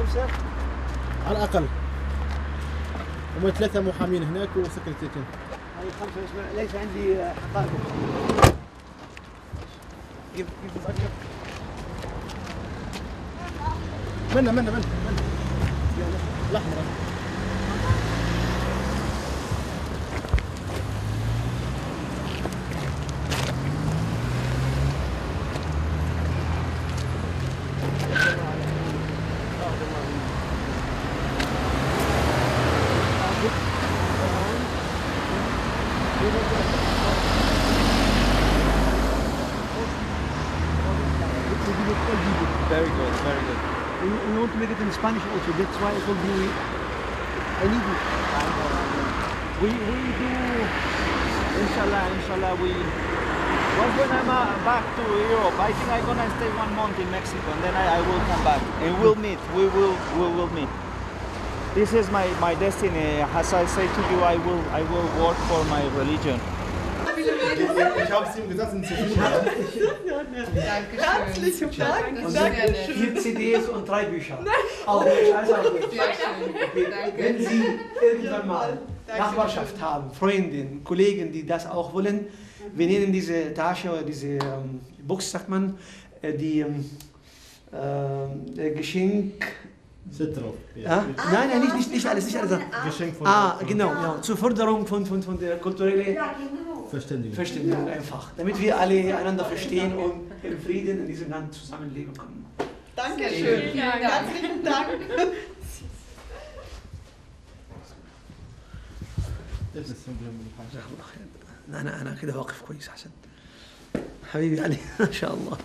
5 على الأقل. هم 3 محامين هناك وسكرتيرتين. هذه 5 ليس عندي حقائق. جيب منا الأحمر. Very good, very good. We want to make it in Spanish also. That's why it will be. I need it. We do. Inshallah. When I'm back to Europe, I think I'm gonna stay 1 month in Mexico, and then I will come back and we'll meet. We will meet. This is my destiny. As I say to you, I will work for my religion. Ich habe es ihm gesagt, sind zu viel. Herzlichen Dank. Dankeschön. 4 CDs und 3 Bücher. Auf Deutsch, alles auf Deutsch. Wenn Sie irgendwann mal Nachbarschaft haben, Freundinnen, Kollegen, die das auch wollen, wir nennen diese Tasche oder diese Box, sagt man, die Geschenk. سترو. Nein, nicht alles. Geschenk von genau, zur Förderung von der kulturellen Verständigung einfach, damit wir alle einander verstehen und in Frieden in diesem Land zusammenleben können. Dankeschön. Herzlichen Dank. أنا كده واقف كويس أحسن. حبيبي علي ما شاء الله.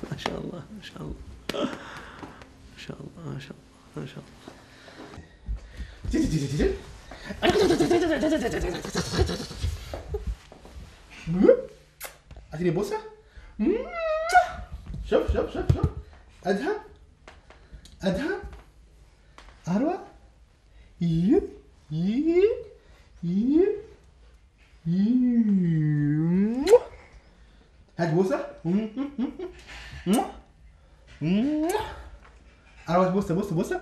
أعطيني بوسة. شوف أدهى أروى هات بوسة. أروى بوسة.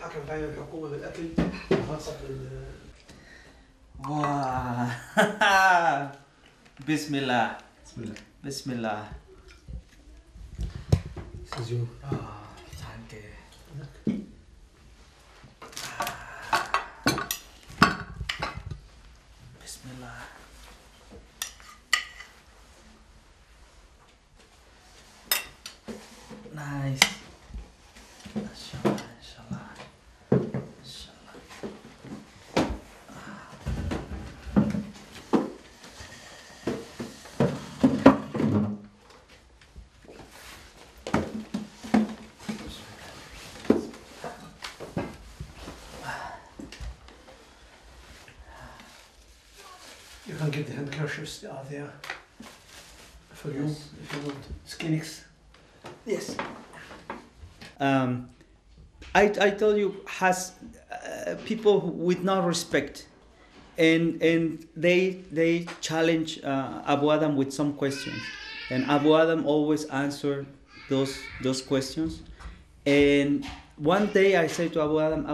حكم بين الحكومة بالأكل وخاصة بسم الله. سيزيو. بسم الله. Nice. Inshallah. You can get the handkerchiefs, they are there for you if you want. Skinnies. Yes. I tell you, has people with no respect, and they challenge Abu Adam with some questions, and Abu Adam always answer those questions. And one day I say to Abu Adam,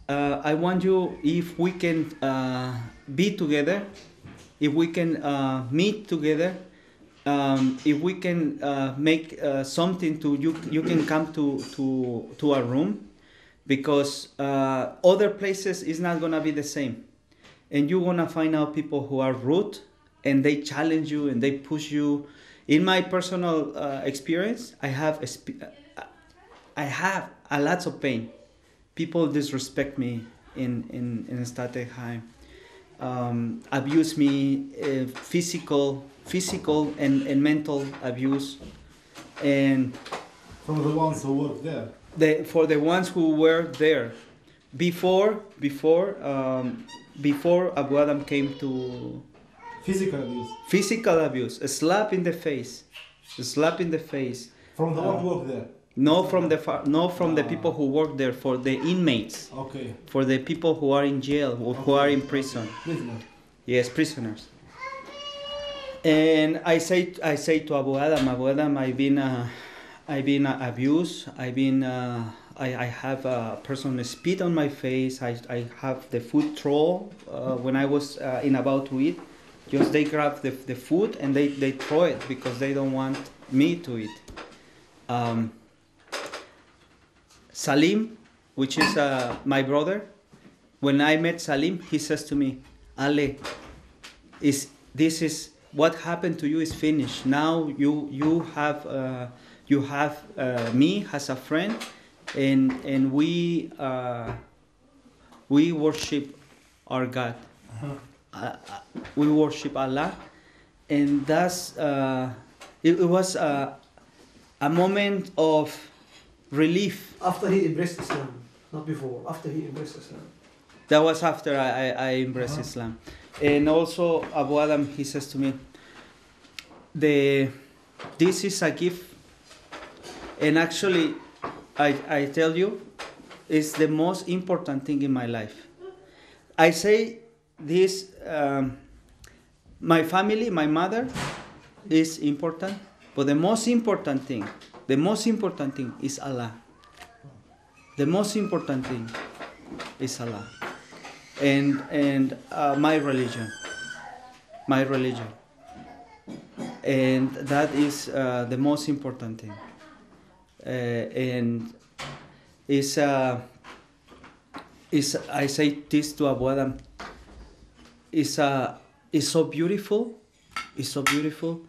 I want you, if we can be together, if we can meet together. If we can make something you can come to our room, because other places is not gonna be the same, and you're gonna find out people who are rude and they challenge you and they push you. In my personal experience, I have a lot of pain. People disrespect me in Statenheim, abuse me, physical and mental abuse, and from the ones who work there. For the ones who were there before Abu Adam came Physical abuse. Physical abuse, a slap in the face, a slap in the face. From the one who worked there. No, from the people who work there, for the inmates, Okay. for the people who are in jail, who are in prison. Prisoner. Yes, prisoners. And I say to Abu Adam, I've been abused. I have a person spit on my face. I have the food throw when I was about to eat. Just they grab the food and they throw it because they don't want me to eat. Salim, which is my brother, when I met Salim, he says to me, Ale, this is what happened to you is finished. Now you have me as a friend, and we worship our God. We worship Allah, and that's it was a moment of relief. After he embraced Islam, not before. After he embraced Islam. That was after I embraced Islam. And also Abu Adam, he says to me, this is a gift, and actually I tell you, it's the most important thing in my life. I say this, my family, my mother is important, but the most important thing is Allah. The most important thing is Allah, and my religion, and that is the most important thing. And is I say this to Abu Adam. It's so beautiful. It's so beautiful,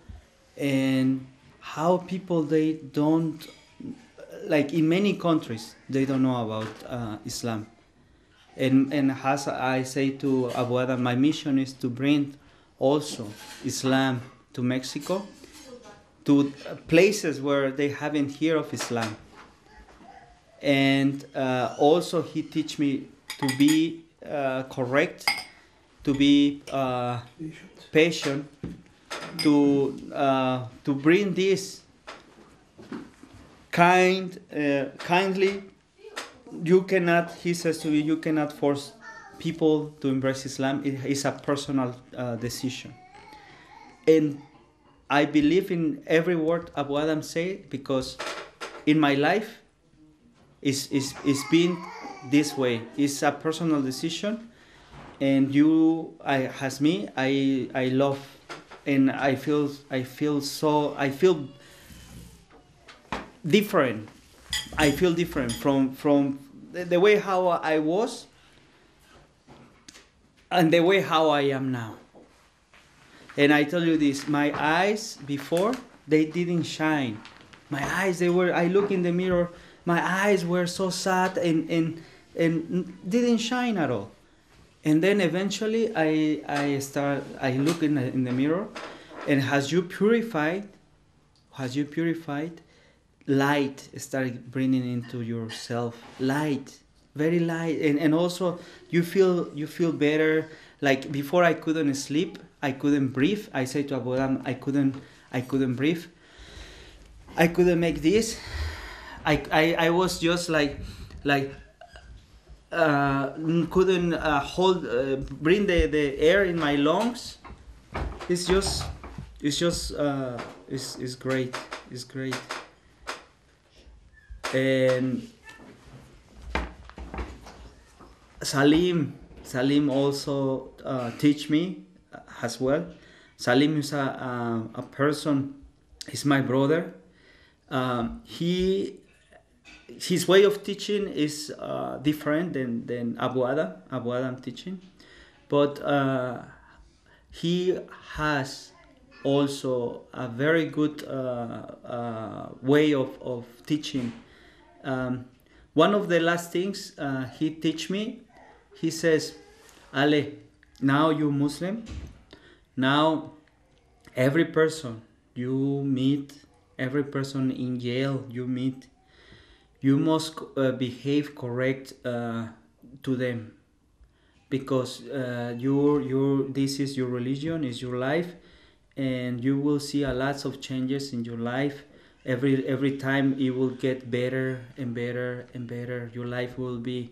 and how people they don't, like in many countries they don't know about Islam, and as I say to Abu Adam, my mission is to bring also Islam to Mexico, to places where they haven't heard of Islam, and also he teach me to be correct, to be patient, to bring this kindly. You cannot, he says to me, you cannot force people to embrace Islam. It is a personal decision. And I believe in every word Abu Adam said, because in my life it's been this way. It's a personal decision, and as me, I love, and I feel different. I feel different from the way how I was and the way how I am now. And I tell you this, my eyes before, they didn't shine. My eyes, I look in the mirror, my eyes were so sad and didn't shine at all. And then eventually I look in the mirror, and as you purified, light started bringing into yourself, light, very light, and also you feel better. Like before, I couldn't sleep, I couldn't breathe. I say to Abu Adam, I couldn't breathe. I couldn't make this. I was just like couldn't bring the air in my lungs. It's great. It's great. And Salim also teach me as well. Salim is a person. He's my brother. His way of teaching is different than Abu Adam teaching, but he has also a very good way of teaching. One of the last things he teach me, he says, Ale, now you Muslim, now every person you meet, every person in jail you meet, you must behave correct to them, because this is your religion, is your life, and you will see a lots of changes in your life. Every time it will get better and better and better. Your life will be,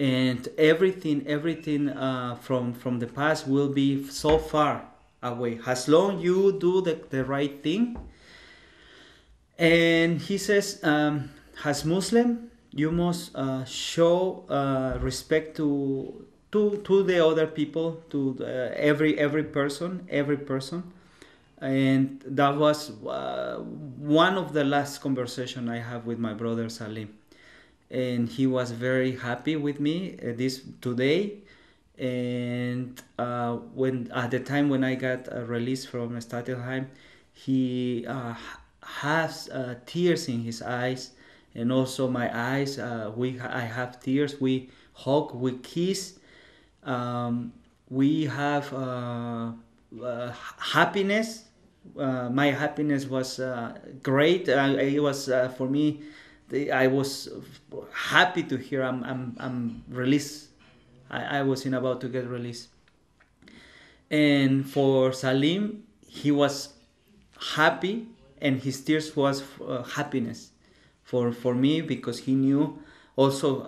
and everything from the past will be so far away as long you do the right thing. And he says, as Muslim, you must show respect to the other people, to every person. And that was one of the last conversation I have with my brother Salim, and he was very happy with me today. And when at the time when I got released from Stadelheim, he has tears in his eyes, and also my eyes. I have tears. We hug, we kiss. We have happiness. My happiness was great. It was for me. I was happy to hear I'm released. I was about to get released. And for Salim, he was happy, and his tears was happiness for me, because he knew also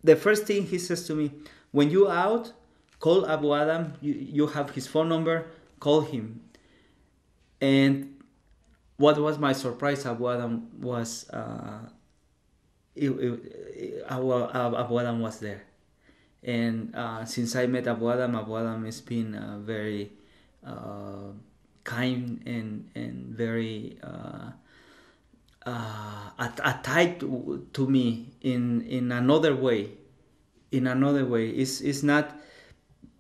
the first thing he says to me, when you out, call Abu Adam. You have his phone number. Call him. And what was my surprise? Abu Adam was Abu Adam was there. And since I met Abu Adam has been very kind and very attached to me in another way. It's not.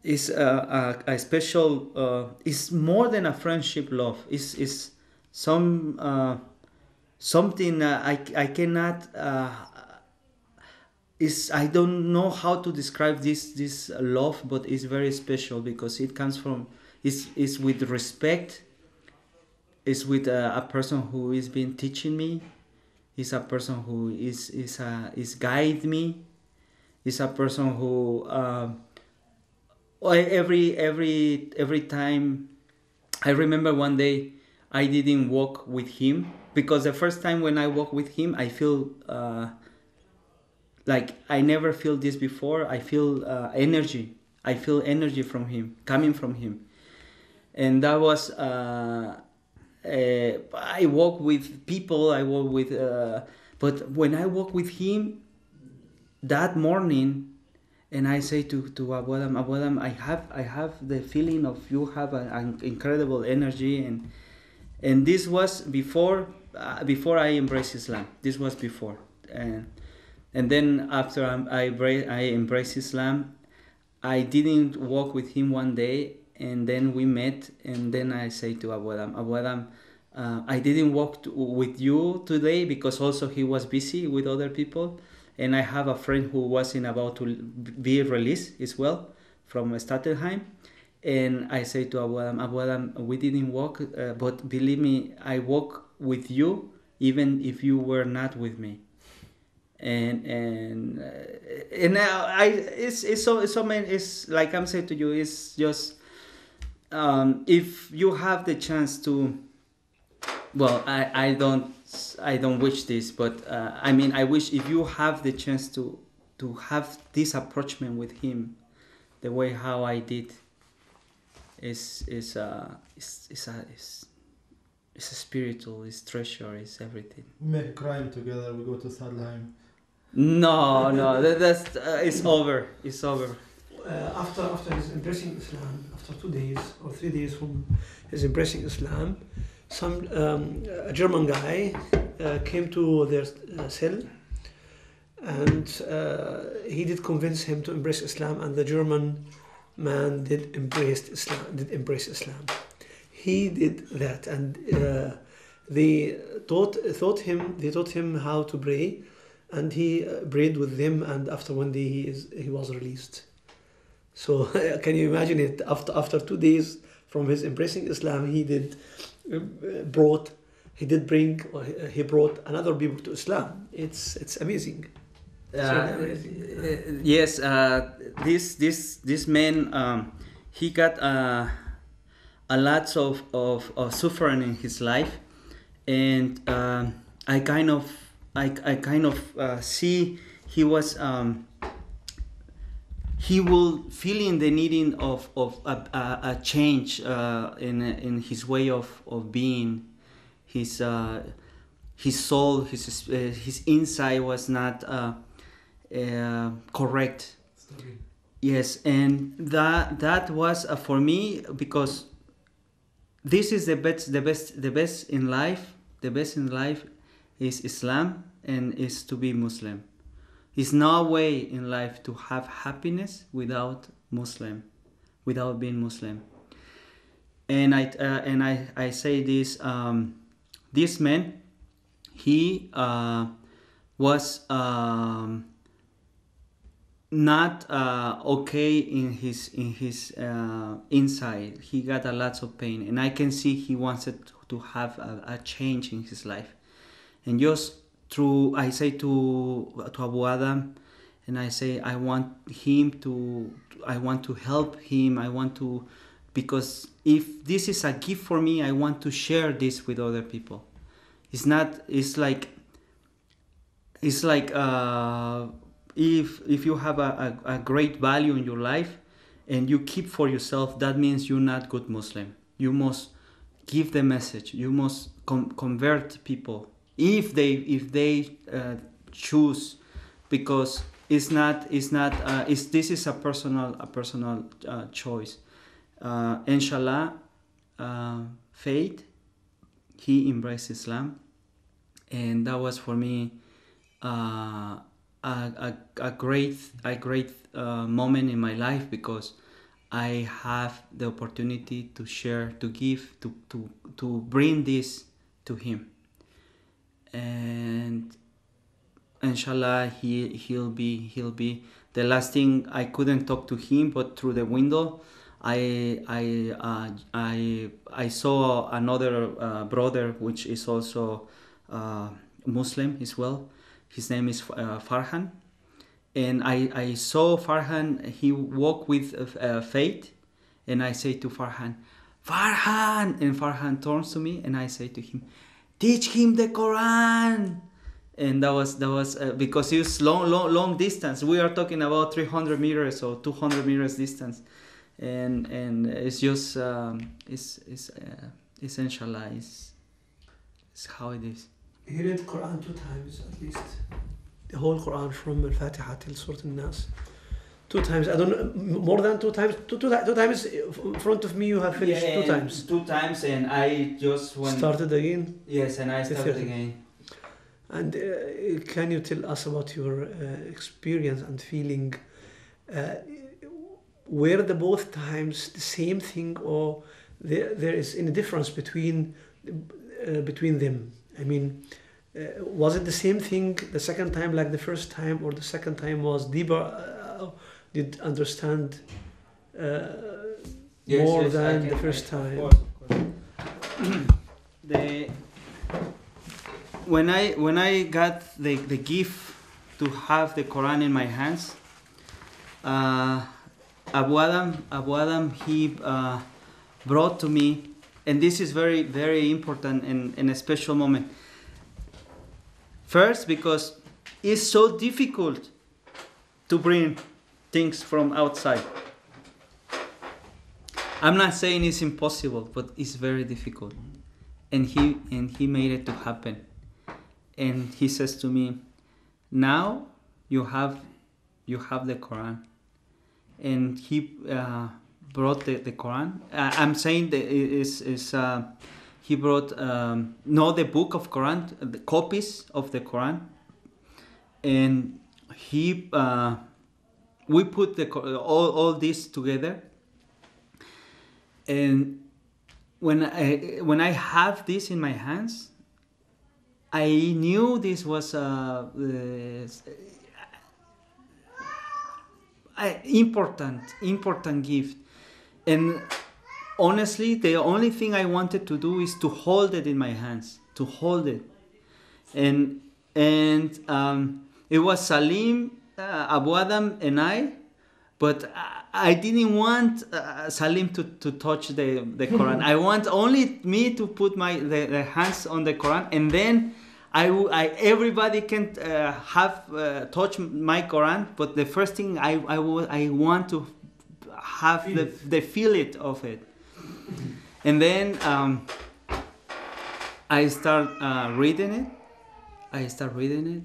It's a special. It's more than a friendship love. It's something I cannot. I don't know how to describe this love, but it's very special because it comes from. It's with respect. It's with a person who has been teaching me. It's a person who is guide me. It's a person who. Every time, I remember one day I didn't walk with him, because the first time when I walk with him I feel like I never feel this before. I feel energy. I feel energy from him, coming from him, and that was I walk with people. I walk with, but when I walk with him that morning. And I say to Abu Adam, I have the feeling of you have an incredible energy, and this was before I embraced Islam. This was before, and then after I embraced Islam, I didn't walk with him one day, and then we met, and then I say to Abu Adam, I didn't walk with you today because also he was busy with other people. And I have a friend who was about to be released as well from Stadelheim. And I say to Abu Adam, we didn't walk, but believe me, I walk with you even if you were not with me. And it's so many. It's like I'm saying to you. It's just if you have the chance to. Well, I don't wish this, but I mean, I wish if you have the chance to have this approachment with him, the way how I did, is a spiritual, it's treasure, it's everything. We make a crime together. We go to Stadelheim. No, that's it's over. It's over. After his embracing Islam, after 2 days or 3 days from his embracing Islam, a German guy came to their cell, and he did convince him to embrace Islam, and the German man did embrace Islam. He did that, and they taught him how to pray, and he prayed with them, and after 1 day he was released. So can you imagine it? After 2 days from his embracing Islam, he brought another people to Islam. It's amazing. Yes, this man, he got a lot of suffering in his life, and I kind of see he was he will feeling the needing of a change in his way of being. His soul, his inside was not correct. Yes, and that was for me, because this is the best in life. The best in life is Islam and is to be Muslim. There's no way in life to have happiness without being Muslim. And I say this. This man, he was not okay in his inside. He got a lot of pain, and I can see he wanted to have a change in his life. And just through, I say to Abu Adam, and I say I want to help him. Because if this is a gift for me, I want to share this with other people. It's like if you have a great value in your life and you keep for yourself, that means you're not good Muslim. You must give the message. You must convert people if they choose, because this is a personal choice. Inshallah, faith, he embraced Islam, and that was for me a great moment in my life, because I have the opportunity to share, to give, to bring this to him, and inshallah he'll be the last thing. I couldn't talk to him, but through the window I saw another brother, which is also Muslim as well. His name is Farhan, and I saw Farhan. He walked with faith, and I say to Farhan, and Farhan turns to me, and I say to him, teach him the Quran. And that was because it's long distance. We are talking about 300 meters or 200 meters distance. And it's just it's inshallah, it's how it is. He read Quran 2 times at least, the whole Quran from Al-Fatiha till Surah Al-Nas. 2 times, I don't know, more than 2 times. Two times in front of me you have finished. 2 times. 2 times, and I just started again. Yes, and I started again. And can you tell us about your experience and feeling? Were the both times the same thing, or there is any difference between them? I mean, was it the same thing the second time like the first time, or the second time was deeper? Did understand more than the first time? Of course. When I got the gift to have the Quran in my hands, Abu Adam, he brought to me, and this is very, very important and a special moment. First, because it's so difficult to bring things from outside. I'm not saying it's impossible, but it's very difficult. And he made it to happen. And he says to me, now you have the Quran. And he brought the Quran. I'm saying that he brought not the book of Quran, the copies of the Quran, and we put all this together. And when I have this in my hands, I knew this was important gift. And honestly, the only thing I wanted to do is to hold it in my hands, to hold it. And It was Salim, Abu Adam, and I. But I didn't want Salim to touch the Quran. I want only me to put the hands on the Quran, and then everybody can touch my Quran. But the first thing I want to have the feel it of it, and then I start reading it.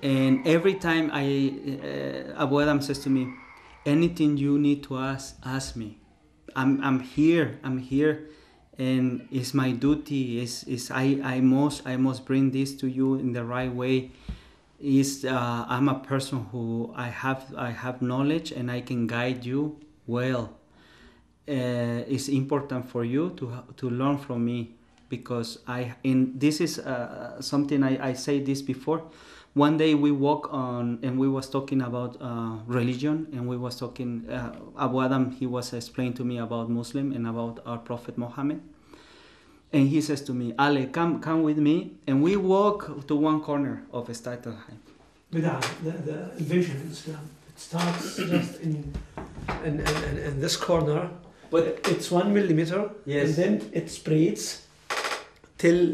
And every time Abu Adam says to me, anything you need to ask me. I'm here, and it's my duty. I must bring this to you in the right way. I'm a person who I have knowledge, and I can guide you well. It's important for you to learn from me, because this is something I say this before. One day we walk on, and we was talking about religion, and we was talking, Abu Adam, he was explaining to me about Muslim and about our Prophet Muhammad. And he says to me, Ale, come with me, and we walk to one corner of Stuytenheim. The invention in Islam, it starts just in this corner, but it's 1 millimeter, yes. And then it spreads till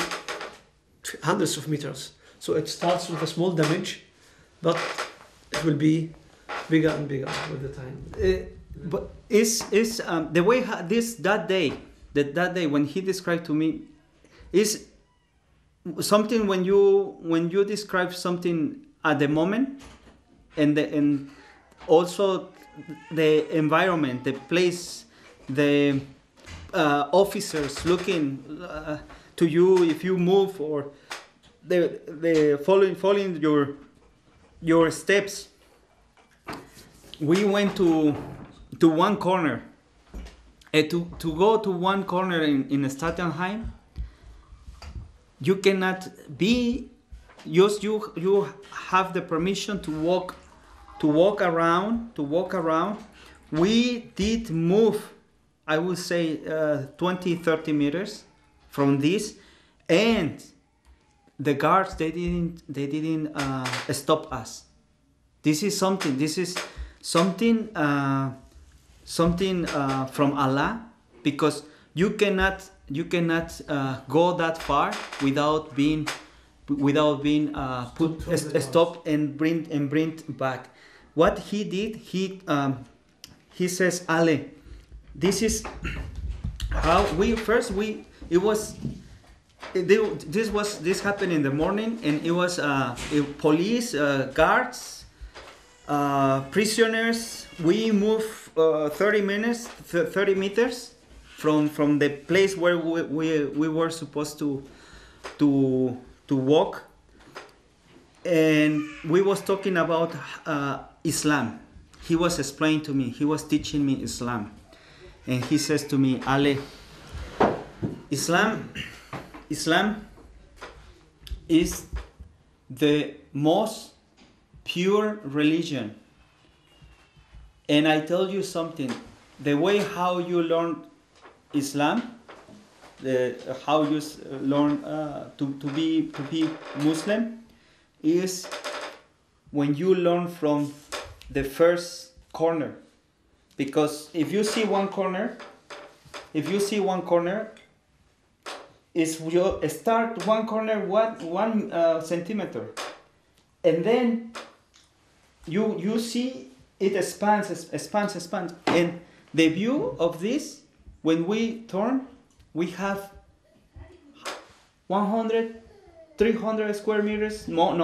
hundreds of meters. So it starts with a small damage, but it will be bigger and bigger with the time. But is the way that day when he described to me is something when you describe something at the moment, and also the environment, the place, the officers looking to you if you move, or the following your steps. We went to one corner. To go to one corner in Stuytenheim, you cannot be. You have the permission to walk around. We did move, I would say 20-30 meters from this, and the guards they didn't stop us. This is something from Allah, because you cannot go that far without being stopped and bring back. What he did, he says, Ale, this is how this happened in the morning, and it was police, guards, prisoners. We moved 30 meters from the place where we were supposed to walk, and we was talking about Islam. He was explaining to me, he was teaching me Islam, and he says to me, Ale, Islam is the most pure religion. And I tell you something, the way how you learn Islam, how you learn to be Muslim, is when you learn from the first corner. Because if you see one corner, is you start one corner 1 centimeter, and then you see it expands, and the view of this, when we turn, we have 100, 300 square meters. No.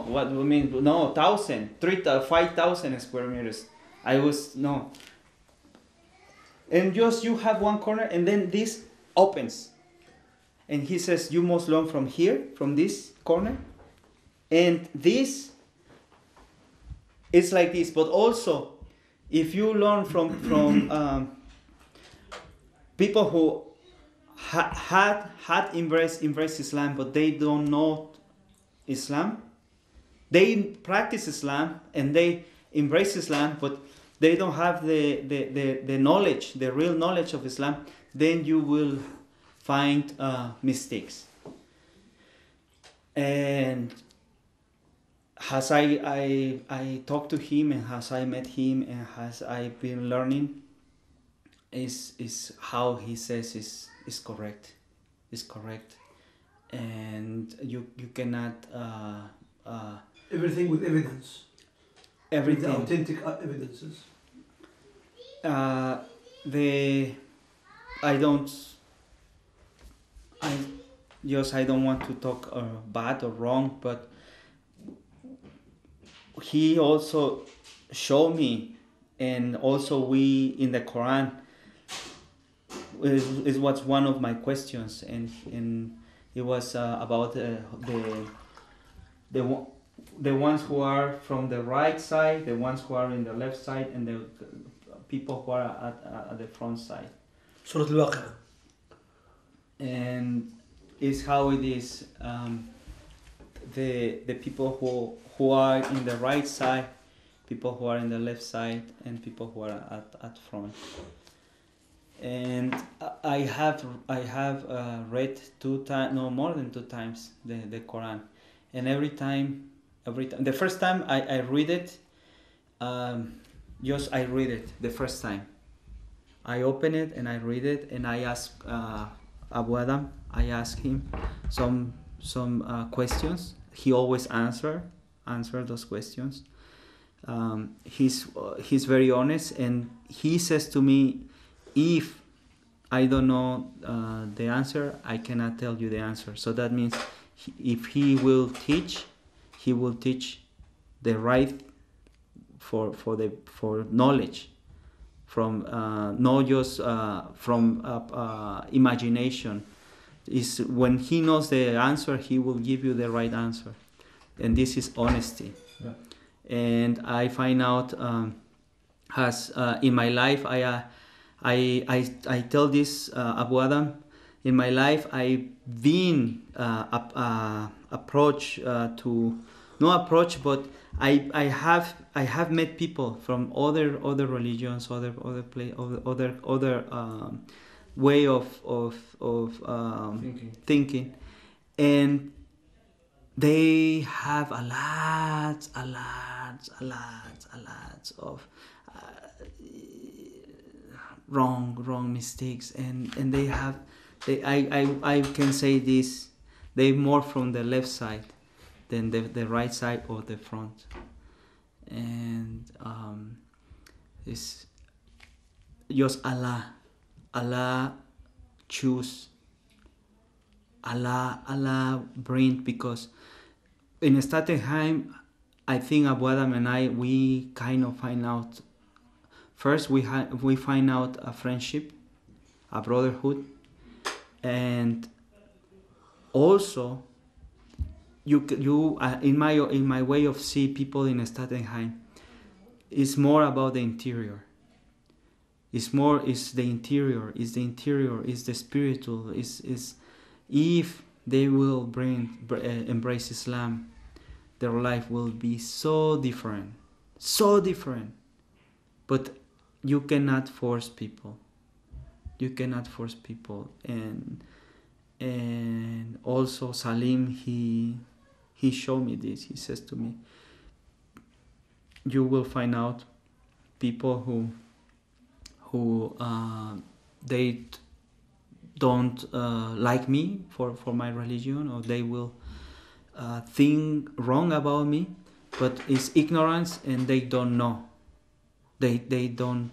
What do you mean? No, 1,000, 5,000 square meters. And just you have one corner, and then this opens. And he says, you must learn from here, from this corner. And this is like this. But also, if you learn from people who had embraced Islam, but they don't know Islam, they practice Islam and they embrace Islam, but they don't have the knowledge, the real knowledge of Islam, then you will find mistakes. And as I talked to him and as I met him and as I've been learning, is how he says is correct, and you cannot Everything with evidence. everything. With authentic evidences. I don't want to talk bad or wrong, but he also showed me, and also we in the Quran is what's one of my questions, and it was about the ones who are from the right side, the ones who are in the left side, and the people who are at the front side. Surah Al-Waqi'ah. And is how it is. The people who are in the right side, people who are in the left side, and people who are at front. And I have read more than two times the Quran, and every time the first time I read it, just I read it the first time. I open it and I read it, and I ask Abu Adam. I ask him some questions. He always answer those questions. He's very honest, and he says to me, if I don't know the answer, I cannot tell you the answer. So that means if he will teach the right for knowledge, from not just from imagination. Is when he knows the answer, he will give you the right answer, and this is honesty. Yeah. And I find out as in my life, I tell this Abu Adam, in my life I've been approached but I have met people from other religions, other way of thinking, and they have a lot of wrong mistakes, and I can say this, they more from the left side than the right side or the front, and it's just Allah choose, Allah bring, because in Statenheim, I think Abu Adam and we kind of find out. First, we find out a friendship, a brotherhood, and also you in my way of see people in Statenheim, it's more about the interior. It's the interior, is the spiritual, is if they will embrace Islam, their life will be so different. But you cannot force people. And also Salim, he showed me this. He says to me, you will find out people who they don't like me for my religion, or they will think wrong about me, but it's ignorance, and they don't know. They don't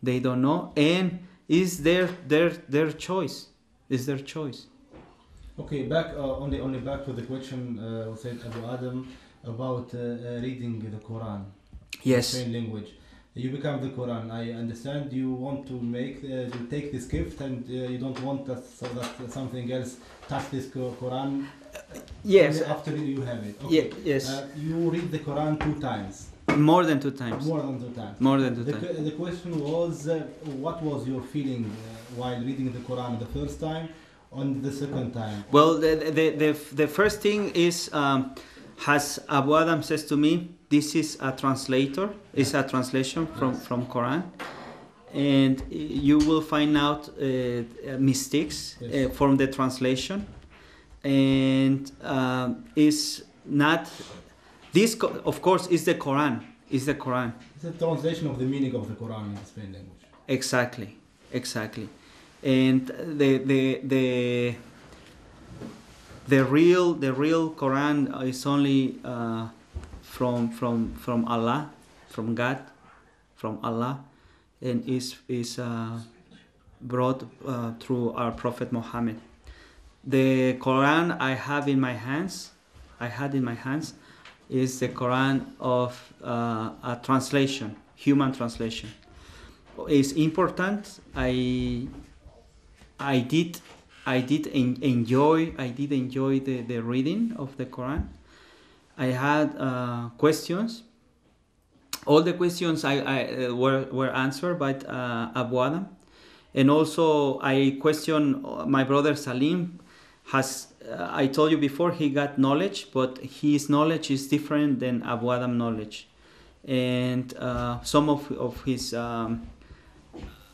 know, and it's their choice. It's their choice. Okay, back only back to the question said Abu Adam about reading the Quran. Yes. In plain language. You become the Quran. I understand you want to take this gift, and you don't want that something else touch this Quran. Yes. After you have it. Okay. Yes. You read the Quran 2 times. More than two times. The question was, what was your feeling while reading the Quran the first time, and the second time? Well, the first thing is, as Abu Adam says to me, this is a translator. It's a translation from Quran, and you will find out mistakes from the translation, and is not this. Of course, is the Quran. Is the Quran. It's a translation of the meaning of the Quran in the Spain language. Exactly, and the real Quran is only from Allah, from God, from Allah, and is brought through our Prophet Muhammad. The Quran I had in my hands, is the Quran of a translation, human translation. It's important. I did enjoy the reading of the Quran. I had questions. All the questions were answered by Abu Adam, and also I questioned my brother Salim. I told you before, he got knowledge, but his knowledge is different than Abu Adam knowledge, and some of his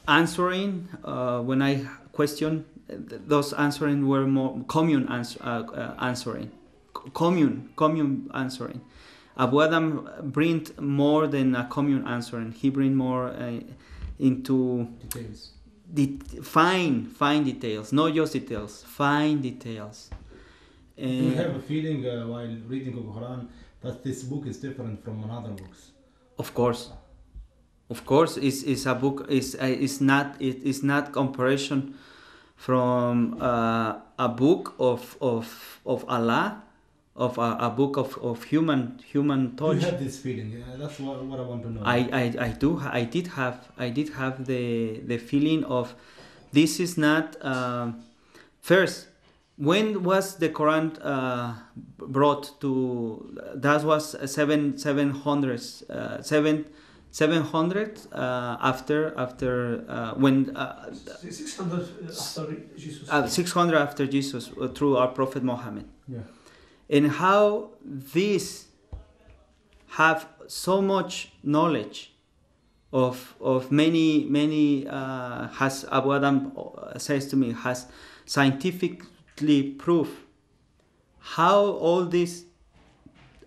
answering when I questioned, those answering were more commune answering. Commune answering. Abu Adam brings more than a commune answering. He brings more into Details. Fine details, not just details, fine details. Do you have a feeling while reading the Quran that this book is different from other books? Of course, it's a book. It's not comparison from a book of Allah, of a book of human touch. You have this feeling. Yeah, that's what I want to know. I did have the feeling of this is not first. When was the Quran brought to? That was 700 after when 600 after Jesus. 600 after Jesus through our Prophet Muhammad. Yeah. And how this have so much knowledge of many has Abu Adam says to me, has scientifically proof how all this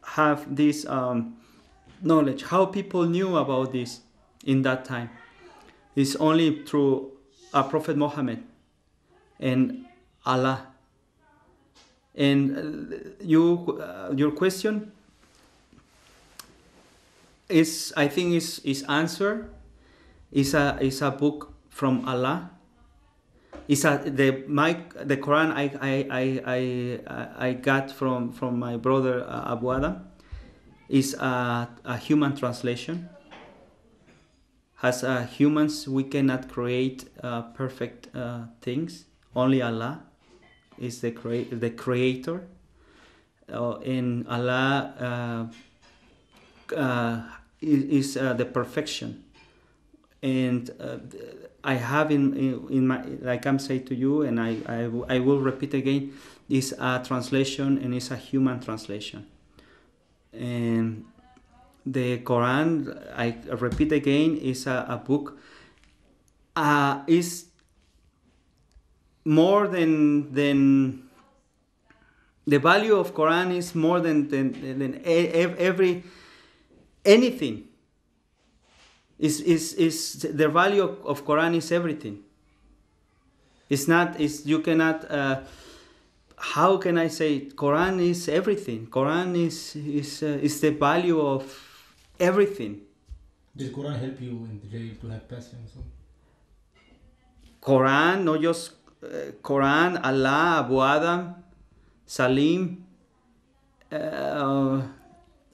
have this knowledge, how people knew about this in that time. It's only through our Prophet Muhammad and Allah. And your question is, I think, is answer. Is a book from Allah. The Quran I got from my brother Abu Adam is a human translation. As humans, we cannot create perfect things. Only Allah is the creator, and Allah is the perfection. And I have in my, like I'm saying to you, and I will repeat again, is a translation, and it's a human translation. And the Quran, I repeat again, is a book. Is more than the value of Quran is more than every anything. Is the value of Quran is everything. It's not. You cannot. How can I say it? Quran is everything. Quran is the value of everything. Did Quran help you in the jail to have patience? Quran, not just Quran, Allah, Abu Adam, Salim,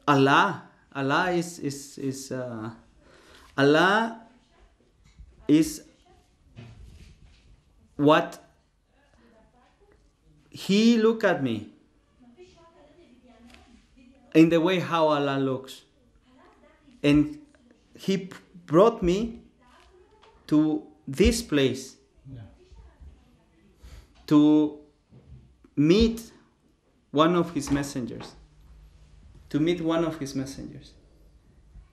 Allah is Allah is what He look at me in the way how Allah looks, and He brought me to this place. Yeah. To meet one of his messengers.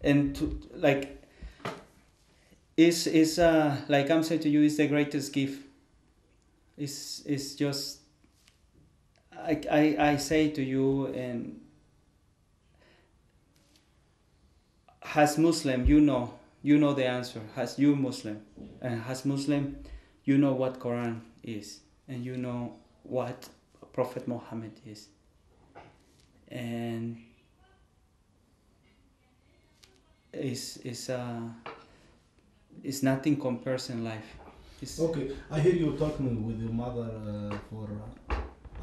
And to, like, is like I'm saying to you, is the greatest gift. Is just I say to you, and as Muslim, you know the answer. As you Muslim, and as Muslim, you know what Quran is, and you know what Prophet Muhammad is, and it's nothing compares in life. Okay, I hear you talking with your mother for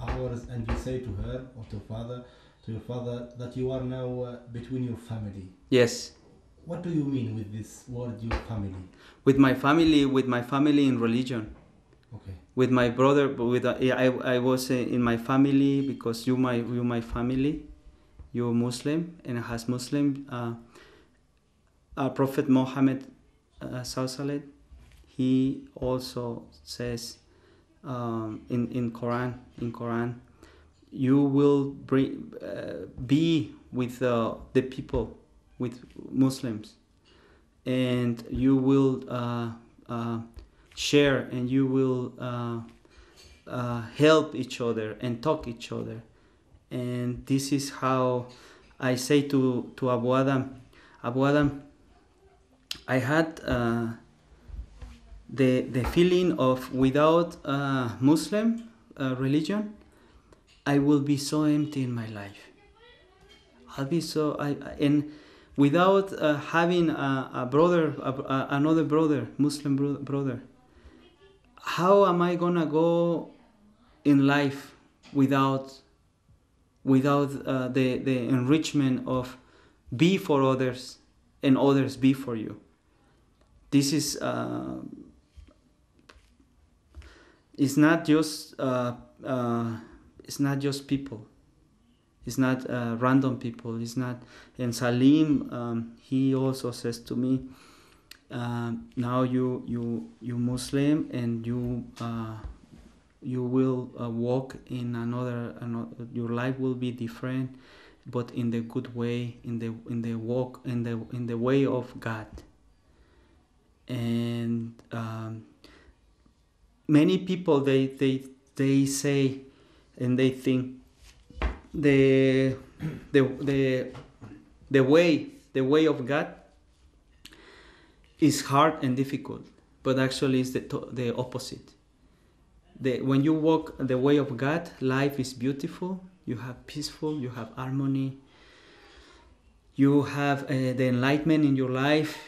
hours, and you say to her or to your father, that you are now between your family. Yes. What do you mean with this word, your family? With my family in religion. Okay. With my brother, I was in my family because you my family, you're Muslim, and as Muslim, Prophet Muhammad Sallallahu, he also says in Quran, you will be with the people, with Muslims, and you will share, and you will help each other and talk each other. And this is how I say to Abu Adam, I had the feeling of without Muslim religion, I will be so empty in my life. I'll be so and without having a brother, another brother, Muslim brother. How am I gonna go in life without the enrichment of be for others and others be for you? This is it's not just people. It's not random people. It's not. And Salim, he also says to me, now you Muslim, and you will walk in another. Your life will be different, but in the good way, in the walk, in the way of God. And many people they say and they think the way of God is hard and difficult, but actually it's the opposite. When you walk the way of God, life is beautiful. You have peaceful. You have harmony. You have the enlightenment in your life.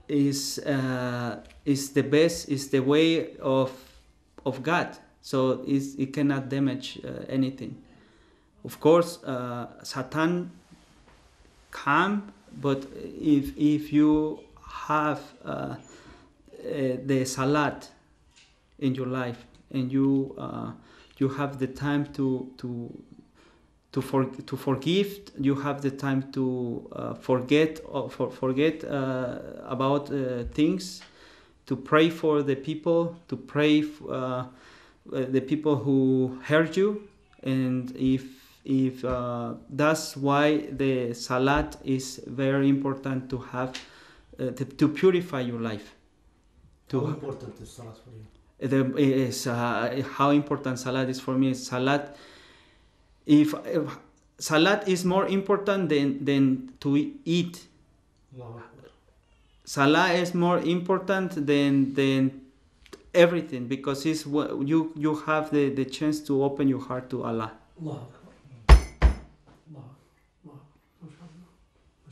Is the best. Is the way of God. So it cannot damage anything. Of course, Satan come, but if you have the salat in your life, and you have the time to forgive, you have the time to forget about things, to pray for the people, to pray the people who hurt you, and if that's why the salat is very important to have to purify your life. How important is salat for you? How important salat is for me. Salat, if salat is more important than to eat. No. Salah is more important than everything, because it's what you have the chance to open your heart to Allah.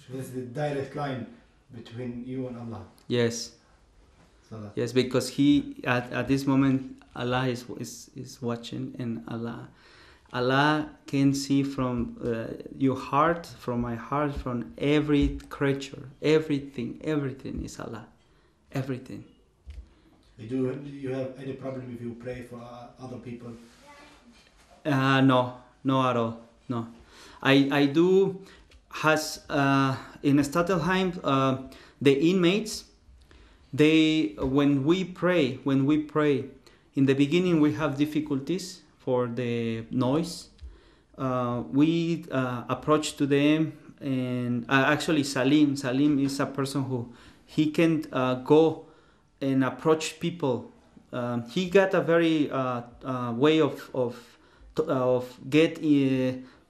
There's the direct line between you and Allah. Yes. Salah. Yes, because he at this moment Allah is watching, and Allah can see from your heart, from my heart, from every creature, everything is Allah, everything. Do you have any problem if you pray for other people? No at all. No, I do. Has in Stadelheim the inmates, when we pray, in the beginning we have difficulties for the noise. We approach to them, and actually Salim is a person who he can go and approach people. He got a very way of get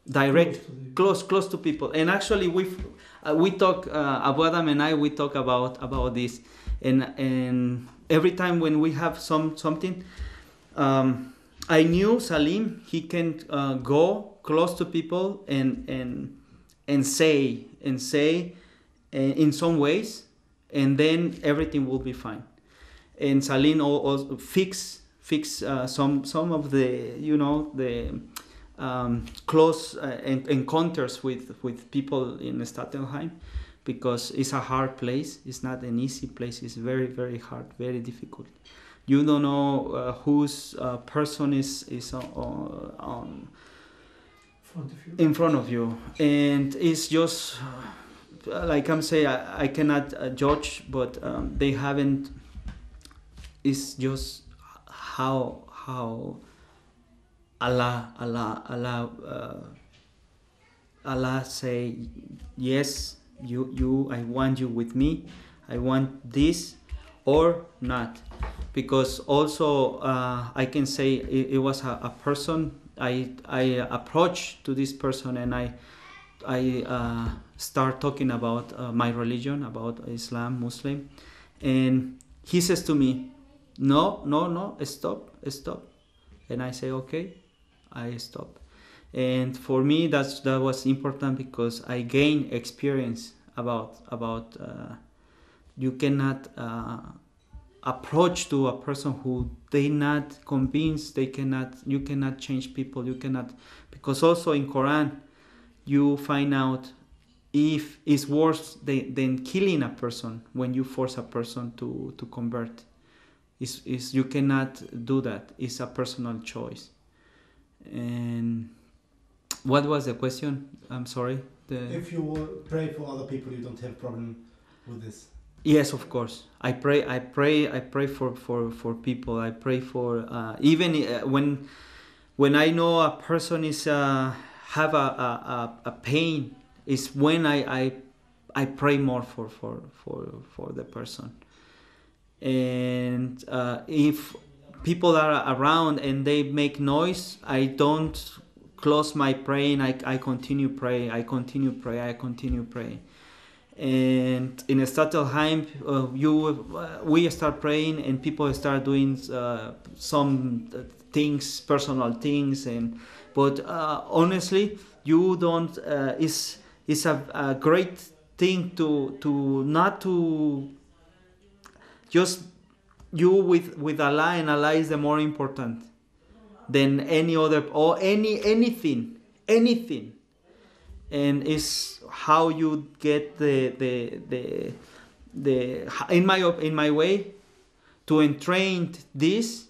direct, close to people. And actually, we talk, Abu Adam and I, we talk about this, and every time when we have something, I knew Salim, he can go close to people and say in some ways, and then everything will be fine. And Salim also fix some of the, you know, the close encounters with people in Statenheim, because it's a hard place. It's not an easy place. It's very, very hard, very difficult. You don't know whose person is on in front of you, and it's just like I'm saying, I cannot judge, but they haven't. It's just how Allah say yes, you I want you with me, I want this or not, because also I can say it was a person I approached to this person, and I start talking about my religion, about Islam, Muslim, and he says to me, no, stop, and I say, okay, I stop. And for me that was important, because I gained experience about you cannot approach to a person who they not convinced, you cannot change people, you cannot, because also in Quran you find out if it's worse than killing a person when you force a person to convert. Is you cannot do that. It's a personal choice. And what was the question? I'm sorry. If you pray for other people, you don't have problem with this. Yes, of course. I pray for people. I pray for even when I know a person is have a pain, is when I pray more for the person. And if people are around and they make noise, I don't close my praying. I continue pray. And in Stadelheim, we start praying, and people start doing some things, personal things, but honestly, you don't. It's a great thing to not to just you with Allah, and Allah is the more important than any other or anything. And it's how you get the in my way to entrain this,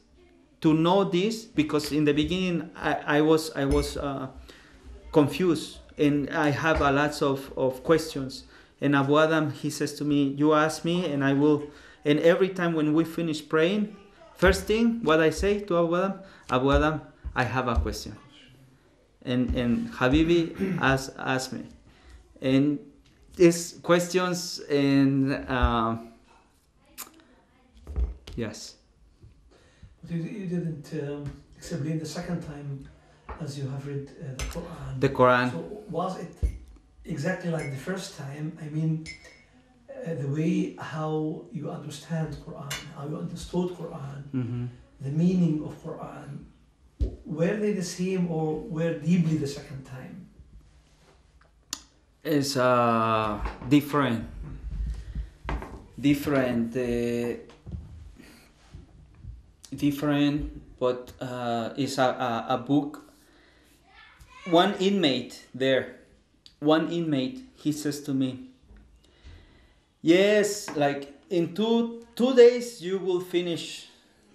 to know this, because in the beginning I was confused, and I have a lot of questions. And Abu Adam, he says to me, you ask me and I will. And every time when we finish praying, first thing what I say to Abu Adam, I have a question. And Habibi asked me, and these questions, and yes. You didn't explain the second time as you have read the Quran. The Quran. So was it exactly like the first time? I mean, the way how you understand Quran, how you understood Quran, Mm-hmm. the meaning of Quran. Were they the same or were deeply the second time? It's different, but it's a book. One inmate, he says to me, yes, like in two days you will finish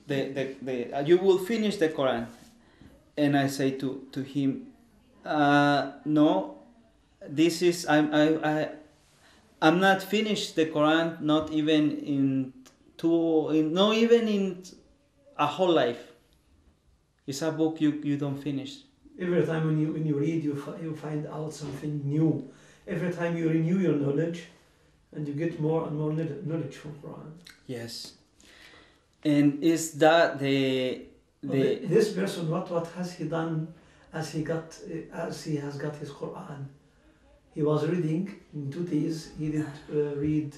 you will finish the Quran. And I say to him, no, this is I'm not finished the Quran, not even not even in a whole life. It's a book you don't finish. Every time when you read, you find out something new. Every time you renew your knowledge, and you get more and more knowledge from Quran. Yes. And is that this person, what has he done as he has got his Quran. He was reading in 2 days. He did read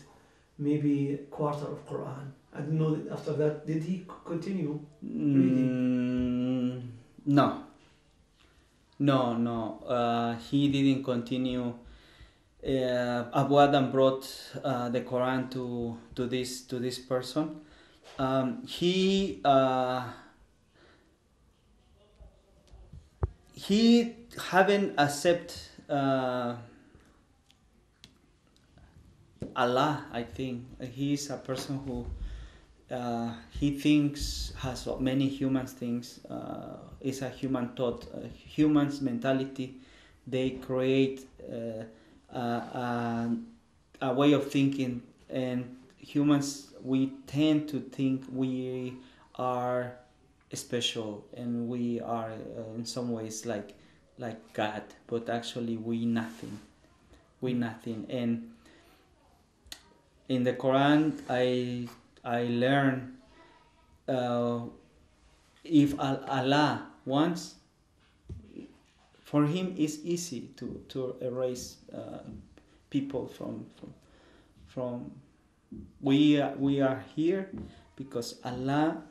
maybe quarter of Quran. I don't know. After that, did he continue reading? No. He didn't continue. Abu Adam brought the Quran to this person. He haven't accept Allah. I think he is a person who he thinks has many human things. Is a human thought, human's mentality. They create a way of thinking, and humans, we tend to think we are special and we are in some ways like God, but actually we nothing. And in the Quran, I learned if Allah wants, for him it's easy to erase people from we are here because Allah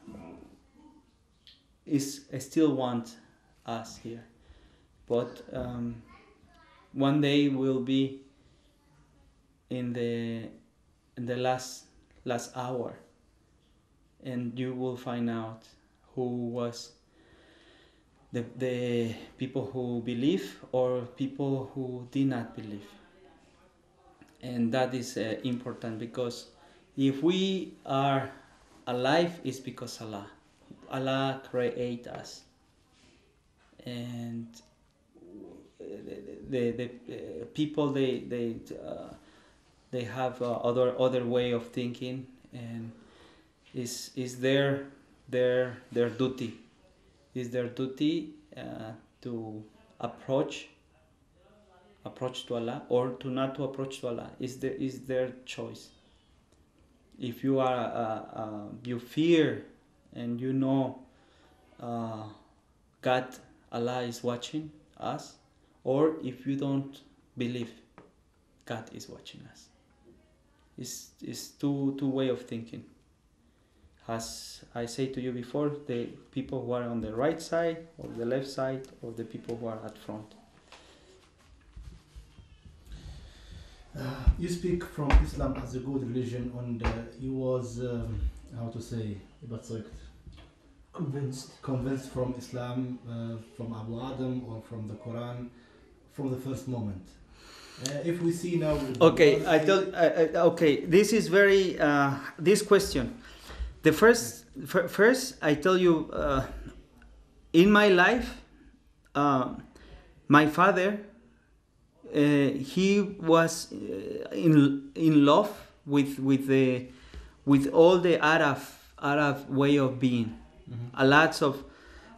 is still want us here, but one day we'll be in the last hour, and you will find out who was the people who believe or people who did not believe. And that is important, because if we are alive, it's because Allah create us, and the people they have other way of thinking, and is their duty. Is their duty to approach to Allah, or to not to approach to Allah. Is their choice. If you are you fear and you know God, Allah is watching us, or if you don't believe God is watching us. It's two way of thinking. As I say to you before, the people who are on the right side or the left side, or the people who are at front. You speak from Islam as a good religion, and you was how to say convinced from Islam, from Abu Adam or from the Quran, from the first moment. If we see now. Okay, okay. This is very this question. The first I tell you, in my life, my father, he was in love with all the Arab way of being. A lot of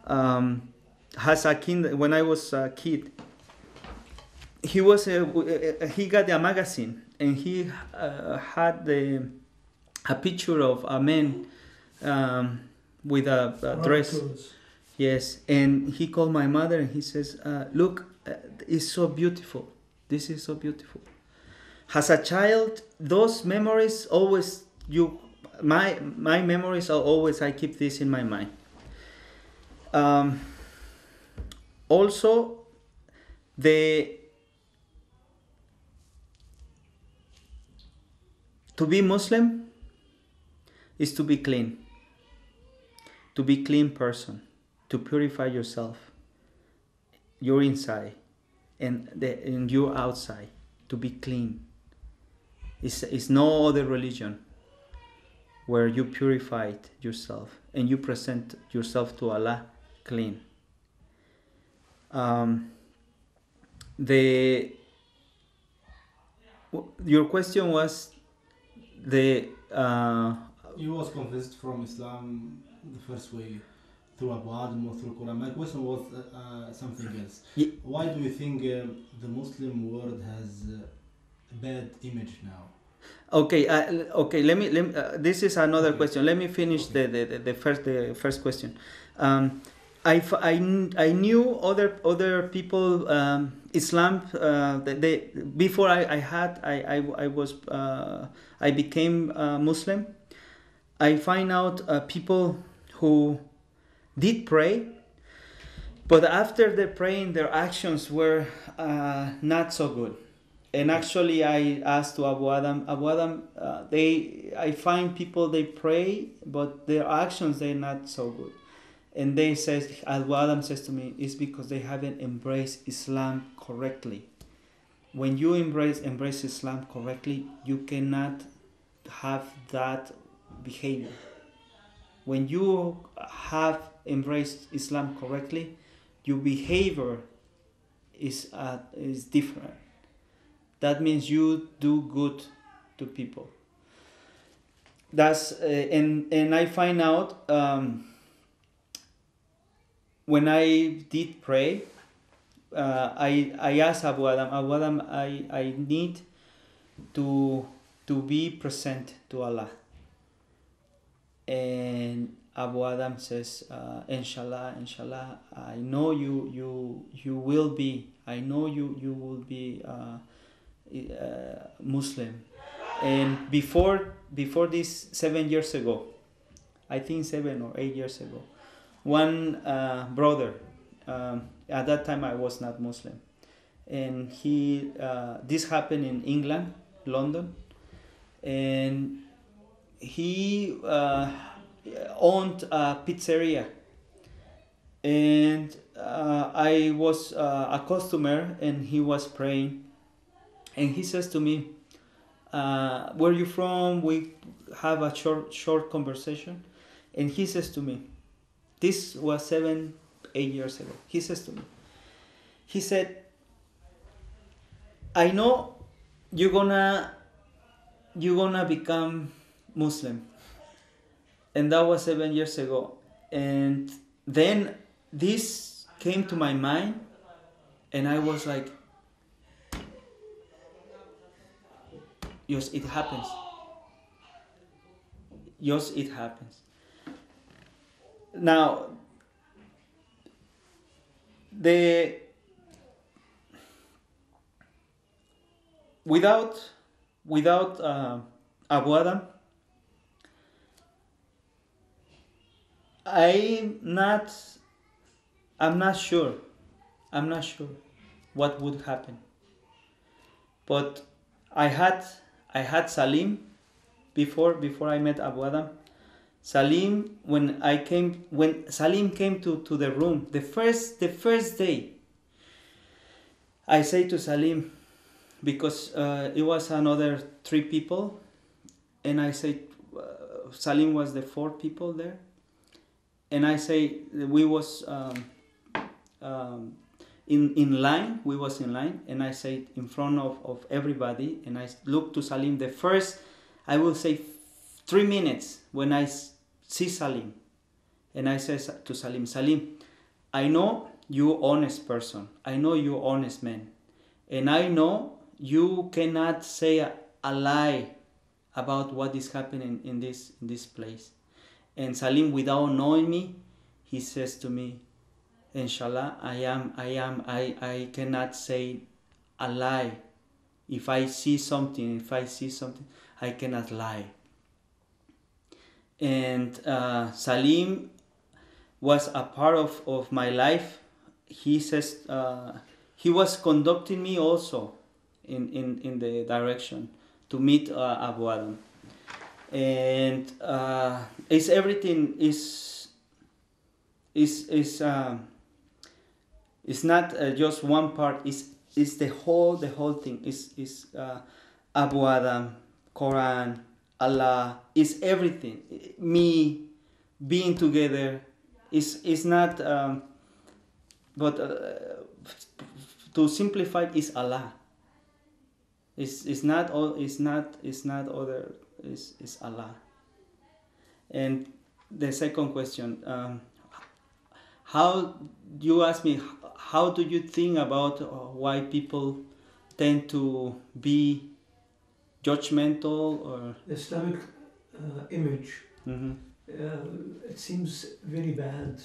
when I was a kid, he got a magazine, and he had a picture of a man with a dress. Clothes. Yes, and he called my mother and he says, "Look, it's so beautiful. This is so beautiful." As a child, those memories always my memories are always, I keep this in my mind. Also, to be Muslim is to be clean. To be clean person, to purify yourself, your inside and your outside, to be clean. It's no other religion where you purified yourself and you present yourself to Allah clean. Your question was you was convinced from Islam the first way through Abu Adam or through Quran. My question was something else. Yeah. Why do you think the Muslim world has a bad image now? Okay. Let me. This is another question. Let me finish the first question. I knew other people Islam before I became Muslim. I find out people who did pray, but after the praying, their actions were not so good. And actually, I asked to Abu Adam, I find people, they pray, but their actions, they're not so good. And Abu Adam says to me, it's because they haven't embraced Islam correctly. When you embrace Islam correctly, you cannot have that behavior. When you have embraced Islam correctly, your behavior is different. That means you do good to people. That's and I find out when I did pray, I asked Abu Adam, I need to be present to Allah. And Abu Adam says, Inshallah, I know you will be. I know you will be Muslim. And before this 7 years ago, I think 7 or 8 years ago, one brother, at that time I was not Muslim, and this happened in England, London, and he owned a pizzeria, and I was a customer, and he was praying, and he says to me, where are you from? We have a short conversation, and he says to me, this was 7-8 years ago, he says to me, he said, I know you're gonna become Muslim. And that was 7 years ago. And then this came to my mind, and I was like, yes, it happens. Yes, it happens. Now, without Abu Adam, I'm not sure what would happen. But I had Salim before I met Abu Adam. Salim, when Salim came to the room, the first day, I say to Salim, because it was another 3 people, and I say Salim was the 4 people there, and I say we was in line, and I say in front of everybody, and I look to Salim the first, I will say 3 minutes when I see Salim, and I say to Salim, I know you honest person, I know you honest man, and I know you cannot say a lie about what is happening in this place. And Salim, without knowing me, he says to me, Inshallah, I cannot say a lie. If I see something, I cannot lie. And Salim was a part of my life. He says he was conducting me also in the direction to meet Abu Adam. And it's everything is not just one part. It's the whole thing. Is Abu Adam, Quran, Allah. Is everything. Me being together. Is not. But to simplify, is Allah. It's not other. Is Allah. And the second question, how you ask me, how do you think about why people tend to be judgmental or the Islamic image? Mm-hmm. It seems very bad.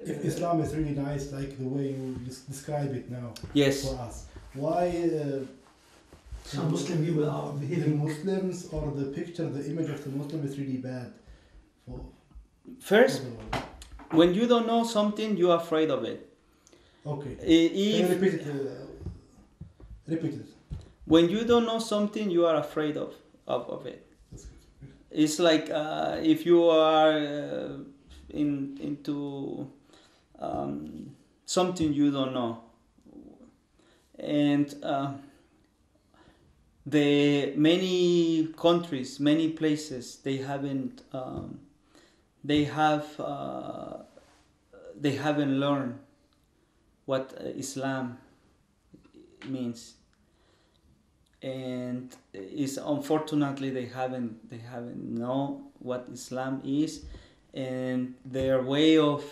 If Islam is really nice, like the way you describe it now Yes. for us, why Some Muslim people are the behaving. Muslims or the picture, the image of the Muslim is really bad for First, the world? when you don't know something, you're afraid of it. Okay. Can you If repeat it? Repeat it. when you don't know something, you are afraid of it. That's good. It's like if you are into something you don't know, and the many countries, many places, they haven't learned what Islam means, and is unfortunately they haven't know what Islam is, and their way of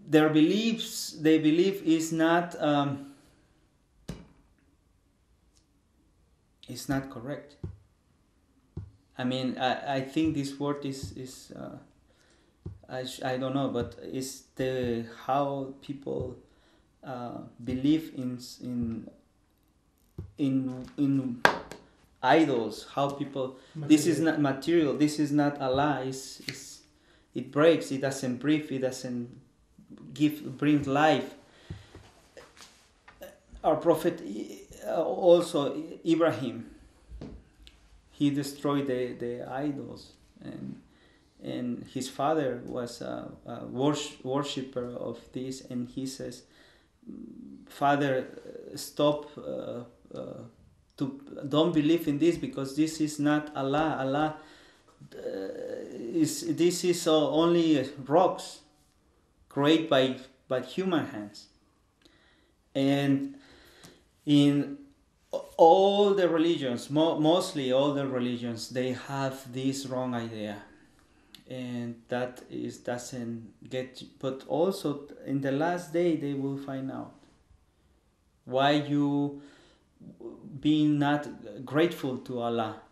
their beliefs, they believe is not it's not correct. I mean, I think this word is I don't know, but it's the how people believe in idols. How people this is not material. This is not Allah. It breaks. It doesn't breathe. It doesn't bring life. Our prophet also Ibrahim. He destroyed the idols, and his father was a worshipper of this, and he says, "Father, stop! Don't believe in this, because this is not Allah. Allah this is only rocks created by human hands." And in all the religions, mostly all the religions, they have this wrong idea, and that doesn't get. But also in the last day, they will find out why you being not grateful to Allah,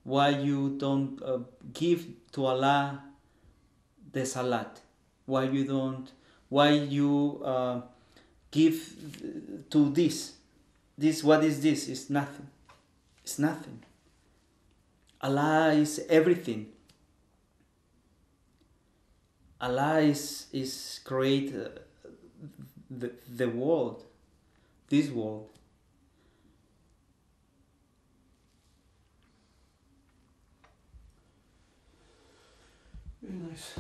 why you don't give to Allah the salat, why you give to this. What is this? It's nothing. It's nothing. Allah is everything. Allah is create the world, this world. Very nice.